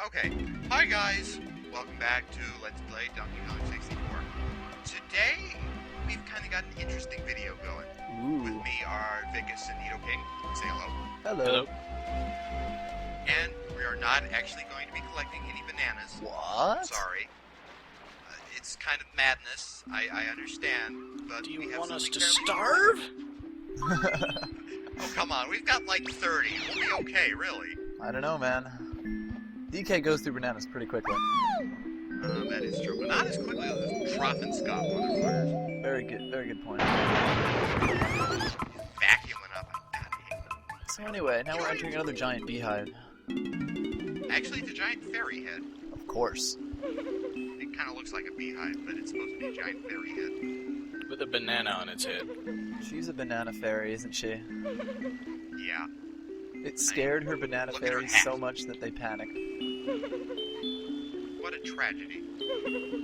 Okay, hi guys! Welcome back to Let's Play Donkey Kong 64. Today, we've kind of got an interesting video going. Ooh. With me are Vicas and Nidoking. Say hello. Hello. And we are not actually going to be collecting any bananas. What? Sorry. It's kind of madness, I understand, but Do we you have want us something to fairly starve? Oh, come on, we've got like 30. We'll be okay, really. I don't know, man. DK goes through bananas pretty quickly. That is true, but not as quickly as those Trough Scott motherfuckers. Very good point. Vacuuming up. I hate them. So anyway, now we're entering another giant beehive. Actually, it's a giant fairy head. Of course. It kind of looks like a beehive, but it's supposed to be a giant fairy head. With a banana on its head. She's a banana fairy, isn't she? Yeah. It scared her banana Look at her fairies hat. so much that they panicked. What a tragedy.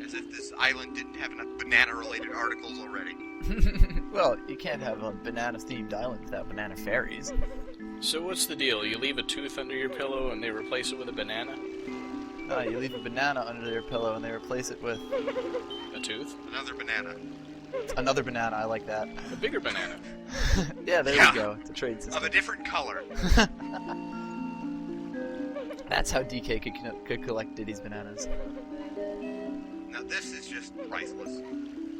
As if this island didn't have enough banana-related articles already. Well, you can't have a banana-themed island without banana fairies. So what's the deal? You leave a tooth under your pillow and they replace it with a banana? No, you leave a banana under your pillow and they replace it with A tooth? Another banana. another banana. I like that. A bigger banana. Yeah, there Yeah. we go. It's a trade system. Of a different color. That's how DK could collect Diddy's bananas. Now this is just priceless.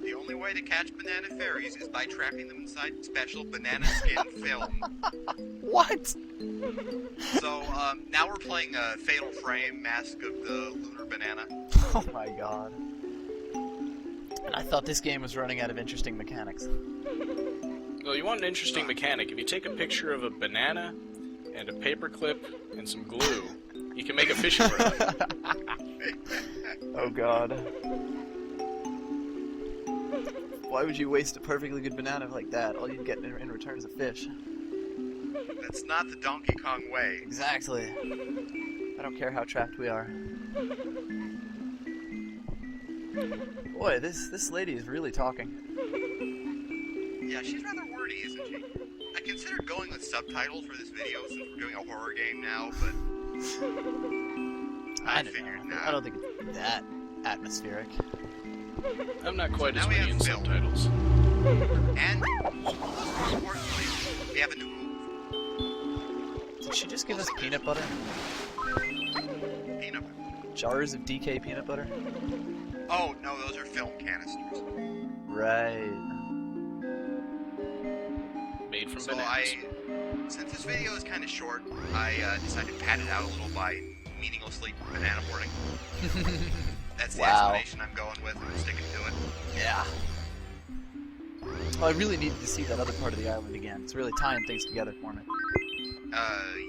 The only way to catch banana fairies is by trapping them inside special banana skin film. What? So, now we're playing a Fatal Frame Mask of the Lunar Banana. Oh my god. And I thought this game was running out of interesting mechanics. Well, you want an interesting mechanic. If you take a picture of a banana and a paperclip and some glue, you can make a fishing rod. Oh god. Why would you waste a perfectly good banana like that? All you'd get in return is a fish. That's not the Donkey Kong way. Exactly. I don't care how trapped we are. Boy, this lady is really talking. Yeah, she's rather wordy, isn't she? I considered going with subtitles for this video since we're doing a horror game now, but I don't figured know. not. I don't think it's that atmospheric. I'm not quite So as now we witty have in film. subtitles. And most importantly, we have a new move. Did she just give us peanut butter? Peanut butter. Jars of DK peanut butter? Oh, no, those are film canisters. Right. Made from So bananas. since this video is kind of short, I decided to pad it out a little by meaninglessly banana boarding. That's the Wow. explanation I'm going with, and I'm sticking to it. Yeah. Well, I really needed to see that other part of the island again. It's really tying things together for me.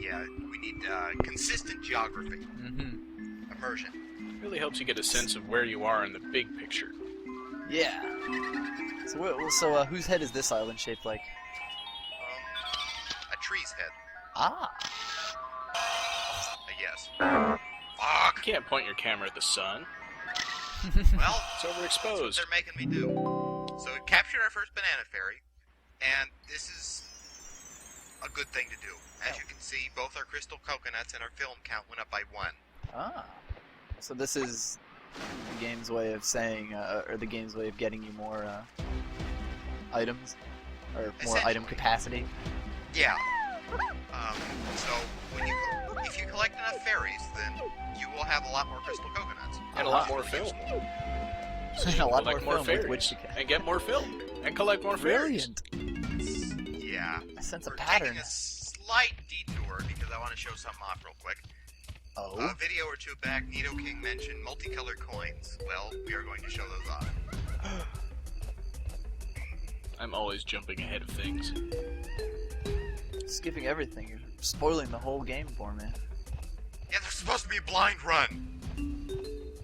Yeah, we need consistent geography. Mm-hmm. Immersion. It really helps you get a sense of where you are in the big picture. Yeah. So, whose head is this island shaped like? A tree's head. Ah. Yes. You Fuck! can't point your camera at the sun. Well, It's that's what overexposed. they're making me do. So we captured our first banana fairy, and this is a good thing to do. As you can see, both our crystal coconuts and our film count went up by 1. Ah. So this is the game's way of saying, or the game's way of getting you more items, or more item Essentially. capacity. Yeah. So if you collect enough fairies, then you will have a lot more crystal coconuts. And a lot more film. So you A lot collect more film with fairies. which you can- And get more film. And collect more fairies. Brilliant. Yeah. I sense a We're pattern. taking a slight detour because I want to show something off real quick. Oh. A video or two back, Nidoking mentioned multicolored coins. Well, we are going to show those off. I'm always jumping ahead of things. Skipping everything. You're spoiling the whole game for me. Yeah, there's supposed to be a blind run.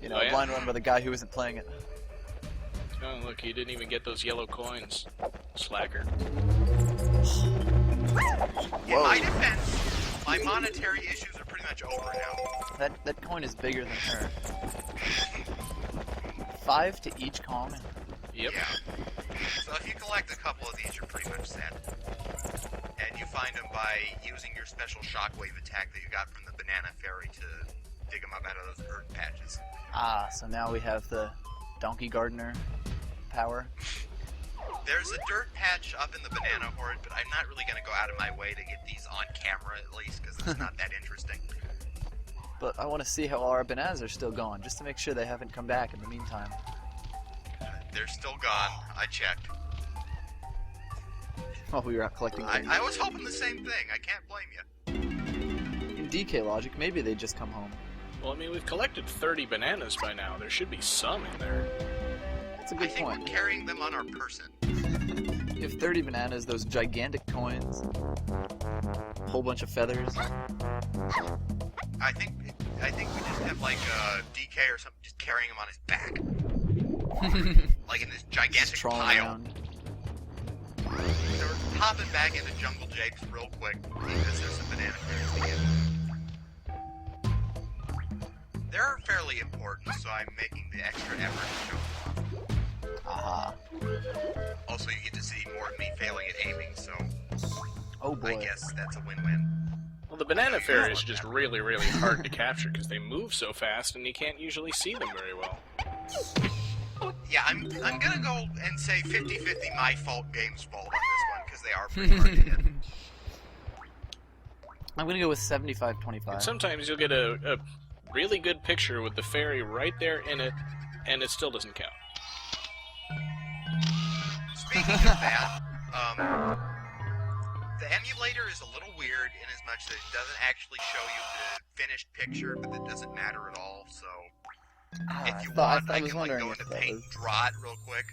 You know, Oh, a yeah? blind run by the guy who isn't playing it. Oh, look, you didn't even get those yellow coins. Slacker. In my defense, my monetary issues are pretty much over now. That coin is bigger than her. 5 to each coin. Yep. Yeah. So if you collect a couple of these, you're pretty much set. And you find them by using your special shockwave attack that you got from the banana fairy to dig them up out of patches. Ah, so now we have the Donkey Gardener power. There's a dirt patch up in the banana horde, but I'm not really going to go out of my way to get these on camera at least, because it's not that interesting. But I want to see how our bananas are still going, just to make sure they haven't come back in the meantime. They're still gone. I checked. While we were out collecting things. I was hoping the same thing. I can't blame you. In DK logic, maybe they just come home. Well, I mean, we've collected 30 bananas by now. There should be some in there. That's a I good think point. we're carrying them on our person. You have 30 bananas, those gigantic coins, a whole bunch of feathers. I think we just have like DK or something just carrying him on his back, like in this Just gigantic trolling pile. around. So we're popping back into Jungle Japes real quick because there's some banana fairies to get. They're fairly important, so I'm making the extra effort to show them off. Aha. Also, you get to see more of me failing at aiming, so Oh boy. I guess that's a win-win. Well, the banana fairy is just really, really hard to capture because they move so fast and you can't usually see them very well. Yeah, I'm gonna go and say 50-50 my fault, game's fault on this one, because they are pretty hard to hit. I'm gonna go with And 75-25. sometimes you'll get a really good picture with the fairy right there in it, and it still doesn't count. Speaking of that, the emulator is a little weird in as much that it doesn't actually show you the finished picture, but that doesn't matter at all, so if you want, I was can like wondering go if into that Paint was... Draw it real quick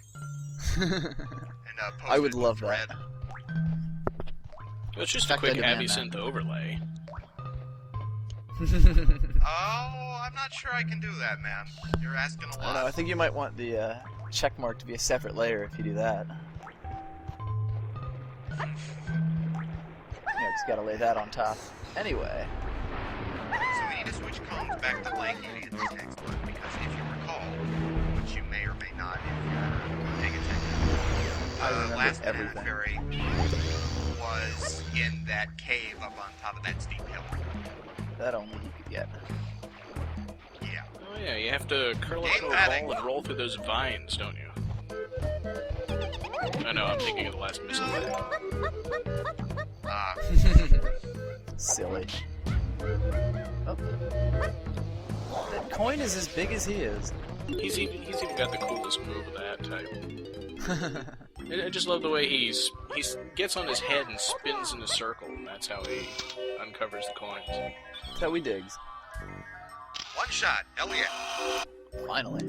and post I would it in love the that. thread. It's just In a fact, quick I demand Abby that. synth overlay. Oh, I'm not sure I can do that, man. You're asking a I don't know, I lot. think you might want the check mark to be a separate layer if you do that. Yeah, just gotta lay that on top. Anyway. So we need to switch cones back to blank to get this next one, because if you recall, which you may or may not if you're paying attention, I remember last banana everything. fairy was in that cave up on top of that steep hill. That only you could get. Yeah. Oh yeah, you have to curl up Game to a padding. ball and roll through those vines, don't you? I know, I'm thinking of the last missile. Ah, Silly. Oh. That coin is as big as he is. He's even got the coolest move of that type. I just love the way he gets on his head and spins in a circle, and that's how he uncovers the coins. That's how we digs. one shot. Hell yeah. Finally.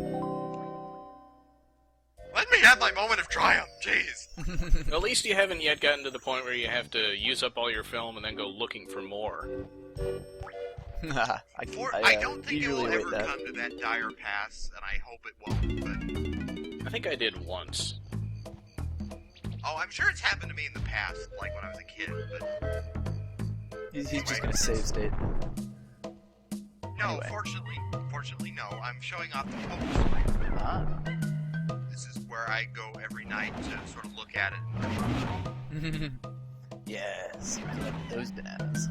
Let me have my moment of triumph. Jeez. At least you haven't yet gotten to the point where you have to use up all your film and then go looking for more. I don't think it will eagerly ever await that. come to that dire pass, and I hope it won't, but... I think I did once. Oh, I'm sure it's happened to me in the past, like when I was a kid, but... He's just gonna save state. No, Anyway. fortunately no. I'm showing off the total screen. Ah. This is where I go every night to sort of look at it. Yes, collect those bananas.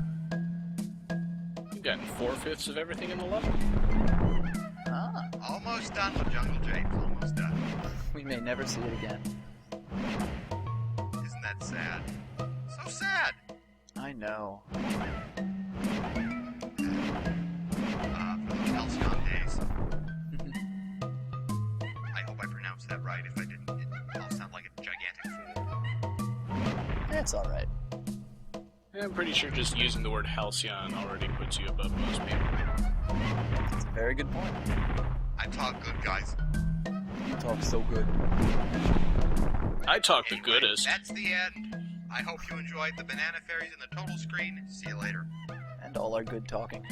You've gotten 4/5 of everything in the level. Ah. Almost done with Jungle Japes, almost done. We may never see it again. Isn't that sad? So sad! I know. For the Halcyon days. I hope I pronounced that right. If I didn't, I'll sound like a gigantic fool. That's alright. I'm pretty sure just using the word halcyon already puts you above most people. That's a very good point. I talk good, guys. You talk so good. I talk the Anyway, goodest. That's the end. I hope you enjoyed the banana fairies and the total screen. See you later. And all our good talking.